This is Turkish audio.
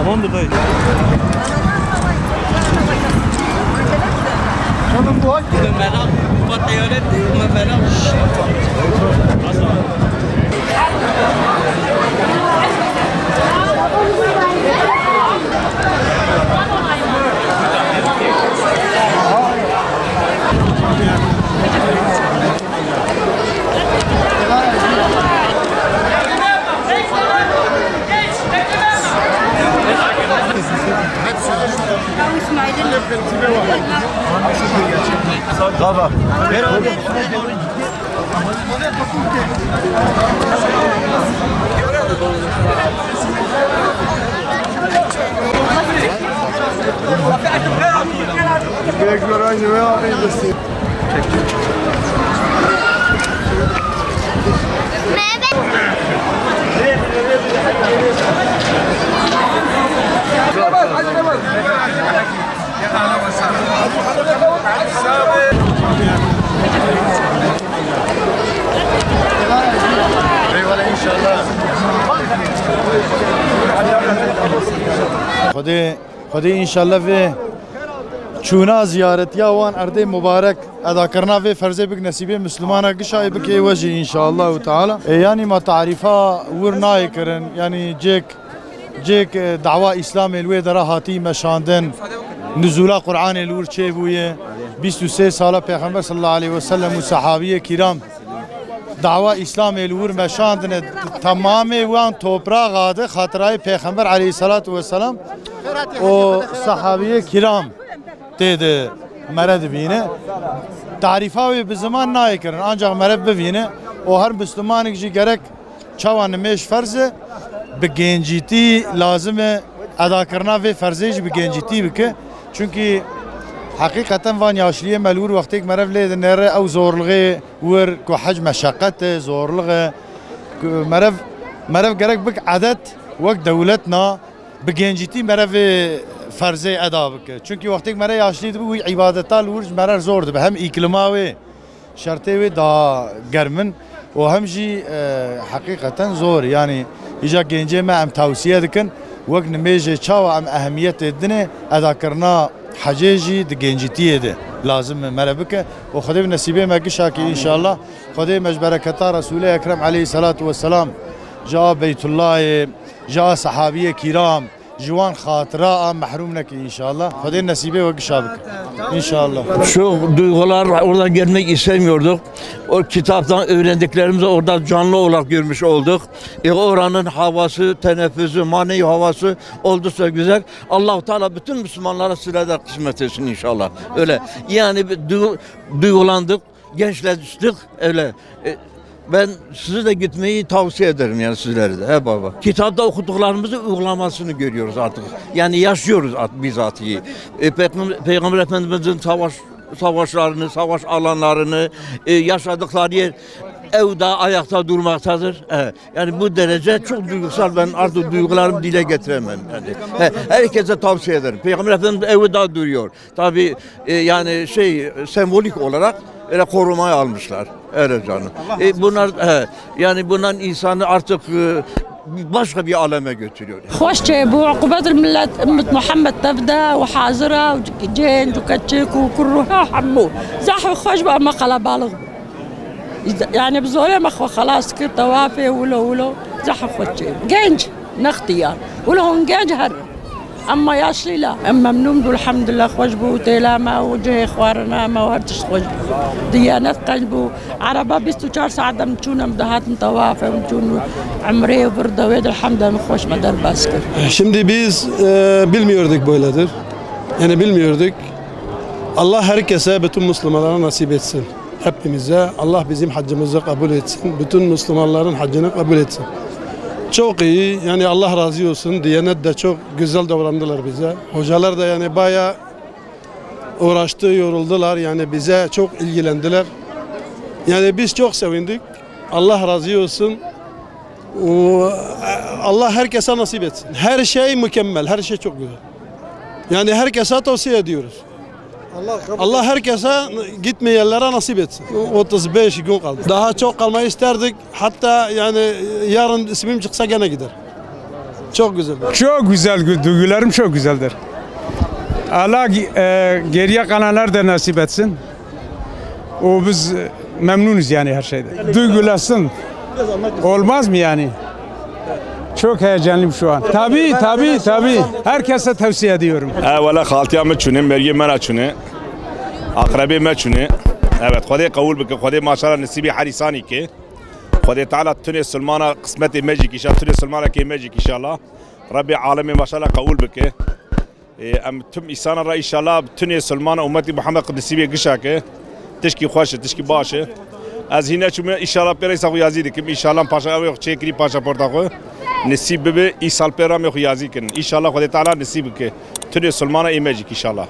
Tamamdır dayı. Canım bu haklı. Merak, bu tiyaret merak. Baba. Ver abi. Gerekler aynı ve abi izlesin. Eyvallah inşallah. خدای انشالله و چونا زیارت یا وان ارده مبارک ادا کرنا و فرض بک نصیب مسلمانا گشای بک وجه انشاءالله تعالی یعنی ما تعریفا ور نای کرن یعنی جک دعوا اسلام الوی درا هاتی مشاندن نزول قرآن الور چه بویه 23 ساله پیغمبر صلی الله علیه و سلم و صحابه کرام دعوا اسلام الور مشاندن تمام وان توپراغ آده خاطرای پیغمبر علیه الصلاة والسلام و صحابه کرام dedi merad bine tarifa ve bir zaman nay kırın ancak merad bine o her Müslümanın ki gerek çavan meş farzı bir genciti lazım ada kırna ve farzı bir genciti bike çünkü hakikaten van yaşlıya melur vaktik merad leydi nere ev zorluğu ور کو حج مشقت zorluğu merad gerek bir adet vak devletna bir genciti merad فرزه ادا بکه چونکی وقتی که مرا یاشلید بود عبادتال ورج مرا زور ده به هم اقلیما و شرطه و دا گرمن و همجی حقیقتا زور یعنی ایجا گنجه ما ام توصیه دکن وقت نمیجه چاو ام اهمیت دنه ادا کرنا حجیجی د گنجتیه ده لازم مرا بکه و خدا نصیبه ما گشاکی ان شاء الله خدا مجبرکتا رسول اکرم علیه الصلاة والسلام جاء بیت الله جاء صحابیه کرام جوان خاطره محrum neki inşallah. Hadi nasibe ve gışabık. İnşallah. Şu duygular oradan gelmek istemiyorduk. O kitaptan öğrendiklerimizi orada canlı olarak görmüş olduk. Oranın havası, teneffüsü, manevi havası oldukça güzel. Allah-u Teala bütün Müslümanlara sırada kısmet etsin inşallah. Öyle. Yani duygulandık, gençleştik öyle. Ben size de gitmeyi tavsiye ederim yani sizlere de. He baba. Kitapta okuduklarımızı uygulamasını görüyoruz artık. Yani yaşıyoruz bizatihi. Peygamber Efendimiz'in savaşlarını, savaş alanlarını, yaşadıkları yer evde ayakta durmaktadır. Yani bu derece çok duygusal. Ben artık duygularımı dile getiremem. Yani, herkese tavsiye ederim. Peygamber Efendimiz evde duruyor. Tabii yani sembolik olarak öyle korumaya almışlar. Öyle canım. Bunlar yani bundan insanı artık başka bir aleme götürüyor. خوش bu عقوبات الملة أمة محمد تبدأ وحاضرة وجين وكتشيك وكروها حمو زحف خوش بقى ما خلا بالغ يعني بزولة ما خلاص كده توافي ولو زحف خوش جنج نختيار ولهم جنج هر اما yaşlı la memnunum elhamdülillah hoş bu telama وجه اخوارنا ما وهرتش خوش ديانات قلبو عربة 24 ساعة بنشون مدهات طواف بنشون عمري وبرده ويد الحمد لله خوش مدار baskır. Şimdi biz bilmiyorduk böyledir. Yani bilmiyorduk. Allah herkese bütün Müslümanlara nasip etsin. Hepimize Allah bizim haccımızı kabul etsin. Bütün Müslümanların haccını kabul etsin. Çok iyi. Yani Allah razı olsun. Diyanet de çok güzel davrandılar bize. Hocalar da yani bayağı uğraştı, yoruldular. Yani bize çok ilgilendiler. Yani biz çok sevindik. Allah razı olsun. Allah herkese nasip etsin. Her şey mükemmel, her şey çok güzel. Yani herkese tavsiye ediyoruz. Allah herkese gitmeyenlere nasip etsin. 35 gün kaldı. Daha çok kalmayı isterdik. Hatta yani yarın ismim çıksa gene gider. Çok güzel. Çok güzel, duygularım çok güzeldir. Allah geriye kalanlar da nasip etsin. Biz memnunuz yani her şeyde. Duygulasın. Olmaz mı yani? Çok heyecanlıyım şu an. Tabii. Herkese tavsiye ediyorum. Valla haltiya mı çune, merye mera çune, akrabi mı çune. Evet, Khuda kabul bike, Khuda maşallah nasibi harisani ki. Khuda Teala tüne Sülmana kısmeti mecik inşallah, tüne Sülmana ki mecik inşallah. Rabbi alemi maşallah kabul bike. Tüm insanlara inşallah tüne Sülmana ümmeti Muhammed nasibi gışa ki. Teşki hoş, teşki başı. Az hine çume inşallah pere sahu yazı dikim inşallah paşa yok çekri pasaporta ko. Nasip be İsal pera me yazi kin. İnşallah Khuda Teala nasip ke. Tüne Sülmana mecik inşallah.